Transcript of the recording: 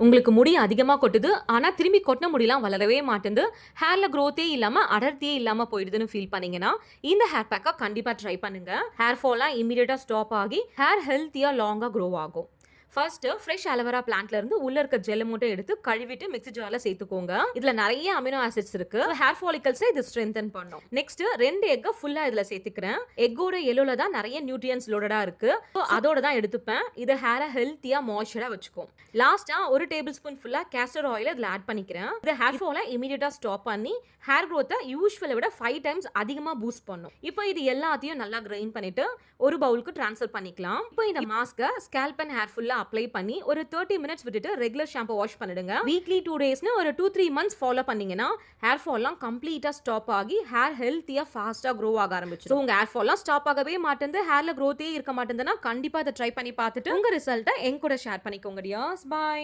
உங்களுக்கு முடி அதிகமா கொட்டுது. ஆனா திரும்பி கொட்டுன முடிலாம் வளரவே மாட்டேன்து. ஹேர்ல குரோத்தே இல்லாம, அடர்த்தியே இல்லாம போயிடுதுன்னு ஃபீல் பண்ணீங்கன்னா, இந்த ஹேர் பேக்க கண்டிப்பா ட்ரை பண்ணுங்க. ஹேர் ஃபால்லாம் இமிடியேட்டா ஸ்டாப் ஆகி, ஹேர் ஹெல்த்தியா லாங்கா குரோ ஆகும். ஃபர்ஸ்ட் ஃப்ரெஷ் அலோவேரா பிளான்ட்ல இருந்து உள்ள இருக்க ஜெல் மட்டும் எடுத்து கழுவிட்டு மிக்ஸி ஜார்ல சேர்த்துக்கோங்க. இதுல நிறைய அமினோ ஆசிட்ஸ் இருக்கு. ஹேர் ஃபாலிகல்ஸ் இது ஸ்ட்ரென்தன் பண்ணும். நெக்ஸ்ட் 2 எக்க ஃபுல்லா இதுல சேர்த்துக்கிறேன். எக்கோட எல்லோல தான் நிறைய நியூட்ரியன்ஸ் லோடடா இருக்கு. அதோட தான் எடுத்துப்பேன். இது ஹேரை ஹெல்த்தியா மாய்ஸ்சரா வச்சுக்கும். லாஸ்டா 1 டேபிள் ஸ்பூன் ஃபுல்லா கேஸ்டர் ஆயில் இதுல ஆட் பண்ணிக்கிறேன். இது ஹேர் ஃபாலை இமிடியேட்டா ஸ்டாப் பண்ணி ஹேர் growth யூசுவலை விட 5 டைம்ஸ் அதிகமா பூஸ்ட் பண்ணும். இப்போ இது எல்லாத்தையும் நல்லா கிரைண்ட் பண்ணிட்டு ஒரு பவுலுக்கு ட்ரான்ஸ்ஃபர் பண்ணிக்கலாம். இப்போ இந்த மாஸ்கை ஸ்கேல்ப் அண்ட் ஹேர் ஃபுல்லா அப்ளை பண்ணி ஒரு 30 மினிட்ஸ் விட்டுட்டு ரெகுலர் ஷாம்பு வாஷ் பண்ணிடுங்க. வீக்லி 2 டேஸ்னு ஒரு 2-3 மந்த்ஸ் ஃபாலோ பண்ணீங்கன்னா ஹேர் ஃபால்லாம் கம்ப்ளீட்டா ஸ்டாப் ஆகி ஹேர் ஹெல்த்தியா ஃபாஸ்டா க்ரோ ஆக ஆரம்பிச்சிடும். உங்க ஹேர் ஃபால்லாம் ஸ்டாப் ஆகவே மாட்டேங்குது, ஹேர்ல growth இருக்க மாட்டேங்குதுன்னா கண்டிப்பா அதை ட்ரை பண்ணி பார்த்துட்டு உங்க ரிசல்ட்டை என் கூட ஷேர் பண்ணிக்கோங்க டியர்ஸ். பை.